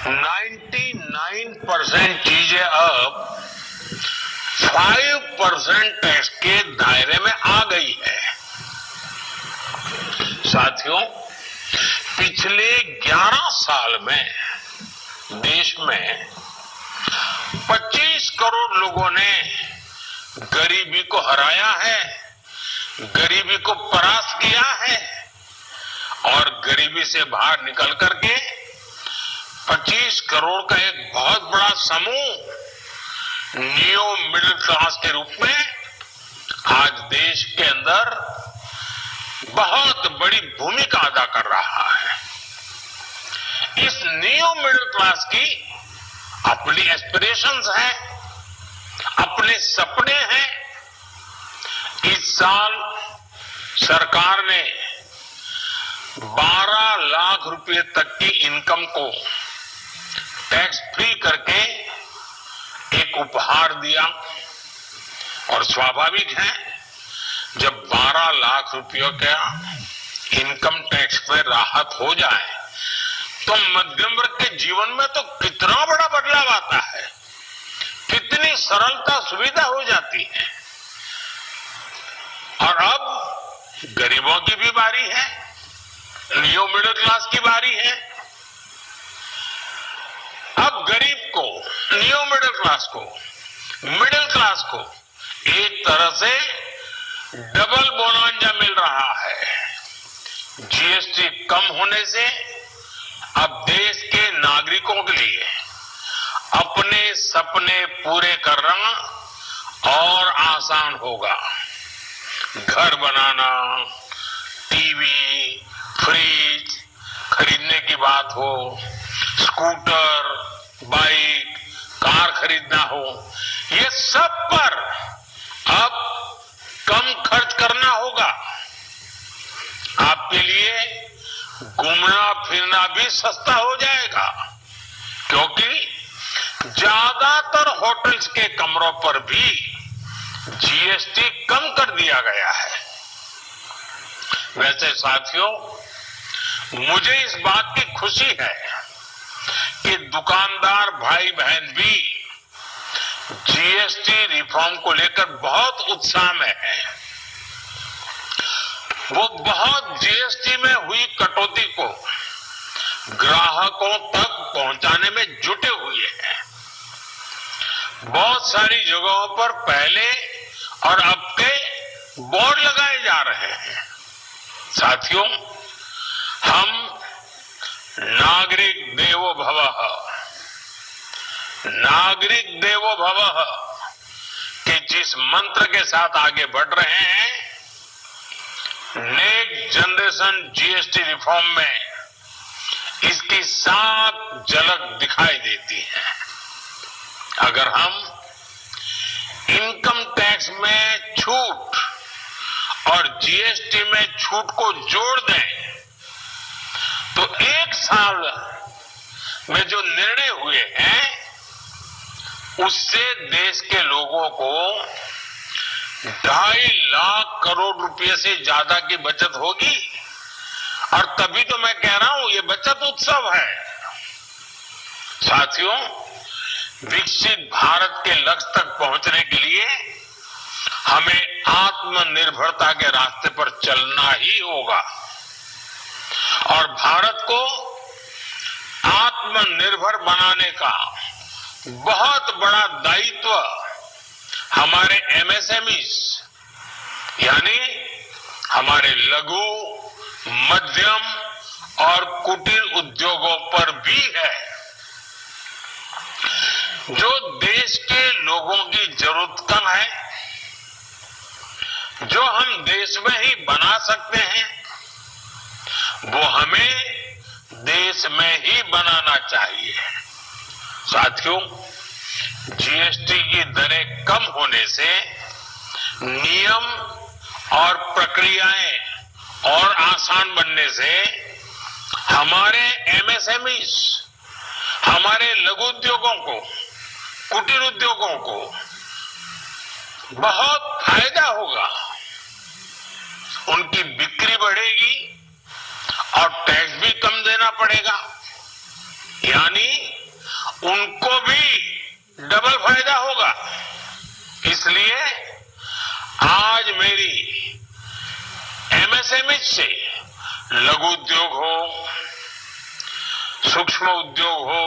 99% चीजें अब 5% टैक्स के दायरे में आ गई है। साथियों, पिछले 11 साल में देश में 25 करोड़ लोगों ने गरीबी को हराया है, गरीबी को परास्त किया है और गरीबी से बाहर निकल करके 25 करोड़ का एक बहुत बड़ा समूह नियो मिडिल क्लास के रूप में आज देश के अंदर बहुत बड़ी भूमिका अदा कर रहा है। इस नियो मिडिल क्लास की अपनी एस्पिरेशंस हैं, अपने सपने हैं। इस साल सरकार ने 12 लाख रुपए तक की इनकम को टैक्स फ्री करके एक उपहार दिया और स्वाभाविक है जब 12 लाख रुपयों का इनकम टैक्स में राहत हो जाए तो मध्यम वर्ग के जीवन में तो कितना बड़ा बदलाव आता है, कितनी सरलता सुविधा हो जाती है। और अब गरीबों की भी बारी है, नियो मिडिल क्लास की बारी है। अब गरीब को, नियो मिडिल क्लास को एक तरह से डबल बोनांजा मिल रहा है। जीएसटी कम होने से अब देश के नागरिकों के लिए अपने सपने पूरे करना और आसान होगा। घर बनाना, टीवी, फ्रिज खरीदने की बात हो, स्कूटर, बाइक, कार खरीदना हो, ये सब पर अब कम खर्च करना होगा। आपके लिए घूमना फिरना भी सस्ता हो जाएगा क्योंकि ज्यादातर होटल्स के कमरों पर भी जीएसटी कम कर दिया गया है। वैसे साथियों, मुझे इस बात की खुशी है कि दुकानदार भाई बहन भी जीएसटी रिफॉर्म को लेकर बहुत उत्साह में है। वो बहुत जीएसटी में हुई कटौती को ग्राहकों तक पहुंचाने में जुटे हुए हैं। बहुत सारी जगहों पर पहले और अब के बोर्ड लगाए जा रहे हैं। साथियों, हम नागरिक देवो भवः के जिस मंत्र के साथ आगे बढ़ रहे हैं, नेक्स्ट जनरेशन जीएसटी रिफॉर्म में इसकी साफ झलक दिखाई देती है। अगर हम इनकम टैक्स में छूट और जीएसटी में छूट को जोड़ दें तो एक साल में जो निर्णय हुए हैं उससे देश के लोगों को 2.5 लाख करोड़ रुपए से ज्यादा की बचत होगी। और तभी तो मैं कह रहा हूं ये बचत उत्सव है। साथियों, विकसित भारत के लक्ष्य तक पहुंचने के लिए हमें आत्मनिर्भरता के रास्ते पर चलना ही होगा और भारत को आत्मनिर्भर बनाने का बहुत बड़ा दायित्व हमारे एमएसएमईज यानी हमारे लघु, मध्यम और कुटीर उद्योगों पर भी है, जो देश के लोगों की जरूरत कम है, जो हम देश में ही बना सकते हैं, वो हमें देश में ही बनाना चाहिए। साथियों, जीएसटी की दरें कम होने से नियम और प्रक्रियाएं और आसान बनने से हमारे एमएसएमईज, हमारे लघु उद्योगों को, कुटीर उद्योगों को बहुत फायदा होगा। उनकी बिक्री बढ़ेगी और टैक्स भी कम देना पड़ेगा, यानी उनको भी डबल फायदा होगा। इसलिए आज मेरी एमएसएमई से लघु उद्योग हो, सूक्ष्म उद्योग हो,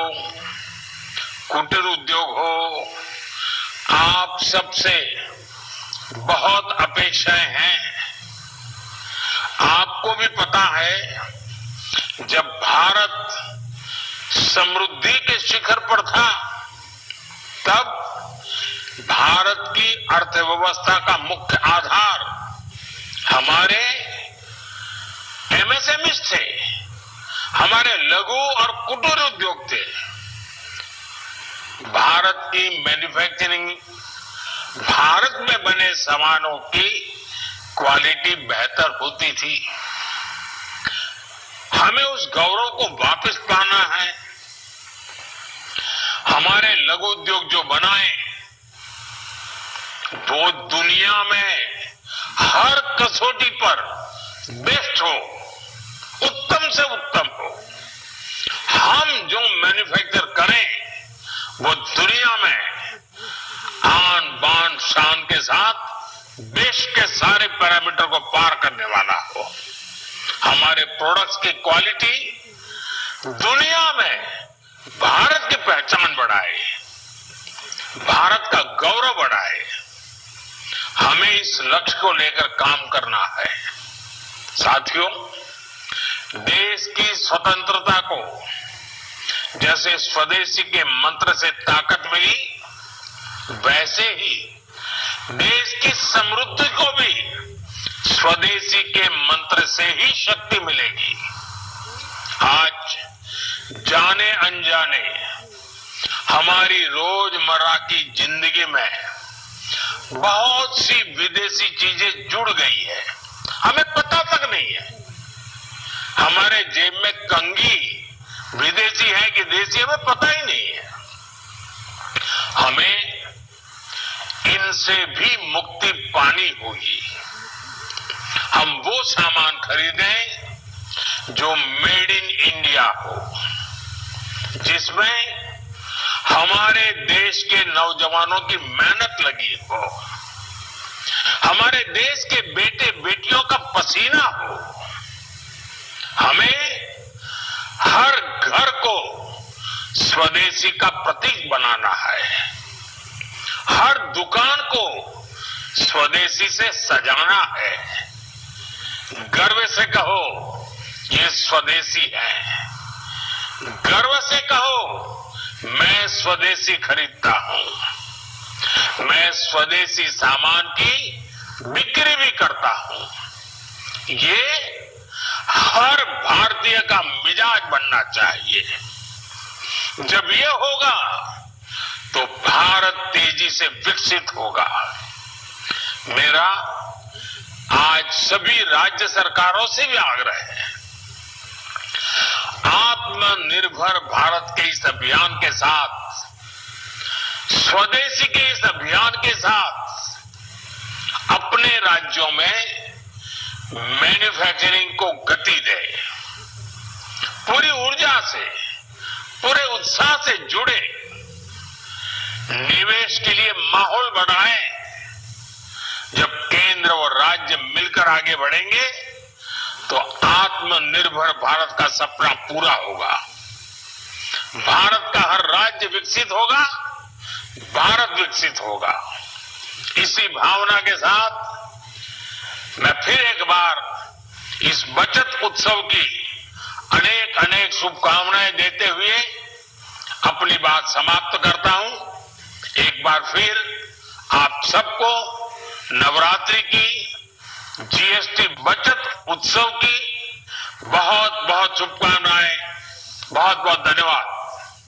कुटीर उद्योग हो, आप सबसे बहुत अपेक्षाएं हैं। आपको भी पता है जब भारत समृद्धि के शिखर पर था तब भारत की अर्थव्यवस्था का मुख्य आधार हमारे एमएसएमईज थे, हमारे लघु और कुटीर उद्योग थे। भारत की मैन्युफैक्चरिंग, भारत में बने सामानों की क्वालिटी बेहतर होती थी। हमें उस गौरव को वापस पाना है। हमारे लघु उद्योग जो बनाए वो दुनिया में हर कसौटी पर बेस्ट हो, उत्तम से उत्तम हो। हम जो मैन्युफैक्चर करें वो दुनिया में आन बान शान के साथ देश के सारे पैरामीटर को पार करने वाला हो। हमारे प्रोडक्ट्स की क्वालिटी दुनिया में भारत की पहचान बढ़ाए, भारत का गौरव बढ़ाए। हमें इस लक्ष्य को लेकर काम करना है। साथियों, देश की स्वतंत्रता को जैसे स्वदेशी के मंत्र से ताकत मिली, वैसे ही देश की समृद्धि को भी स्वदेशी के मंत्र से ही शक्ति मिलेगी। आज जाने अनजाने हमारी रोजमर्रा की जिंदगी में बहुत सी विदेशी चीजें जुड़ गई है, हमें पता तक नहीं है। हमारे जेब में कंघी विदेशी है कि देसी, हमें पता ही नहीं है। हमें इनसे भी मुक्ति पानी होगी। हम वो सामान खरीदें जो मेड इन इंडिया हो, जिसमें हमारे देश के नौजवानों की मेहनत लगी हो, हमारे देश के बेटे बेटियों का पसीना हो। हमें हर घर को स्वदेशी का प्रतीक बनाना है, हर दुकान को स्वदेशी से सजाना है। गर्व से कहो ये स्वदेशी है, गर्व से कहो मैं स्वदेशी खरीदता हूं, मैं स्वदेशी सामान की बिक्री भी करता हूं। ये हर भारतीय का मिजाज बनना चाहिए। जब ये होगा तो भारत तेजी से विकसित होगा। मेरा आज सभी राज्य सरकारों से भी आग्रह है, आत्मनिर्भर भारत के इस अभियान के साथ, स्वदेशी के इस अभियान के साथ अपने राज्यों में मैन्युफैक्चरिंग को गति दे, पूरी ऊर्जा से, पूरे उत्साह से जुड़े, निवेश के लिए माहौल बनाएं। जब केंद्र और राज्य मिलकर आगे बढ़ेंगे तो आत्मनिर्भर भारत का सपना पूरा होगा। भारत का हर राज्य विकसित होगा, भारत विकसित होगा। इसी भावना के साथ मैं फिर एक बार इस बचत उत्सव की अनेक अनेक शुभकामनाएं देते हुए अपनी बात समाप्त करता हूं। एक बार फिर आप सबको नवरात्रि की, जीएसटी बचत उत्सव की बहुत बहुत शुभकामनाएं। बहुत बहुत धन्यवाद।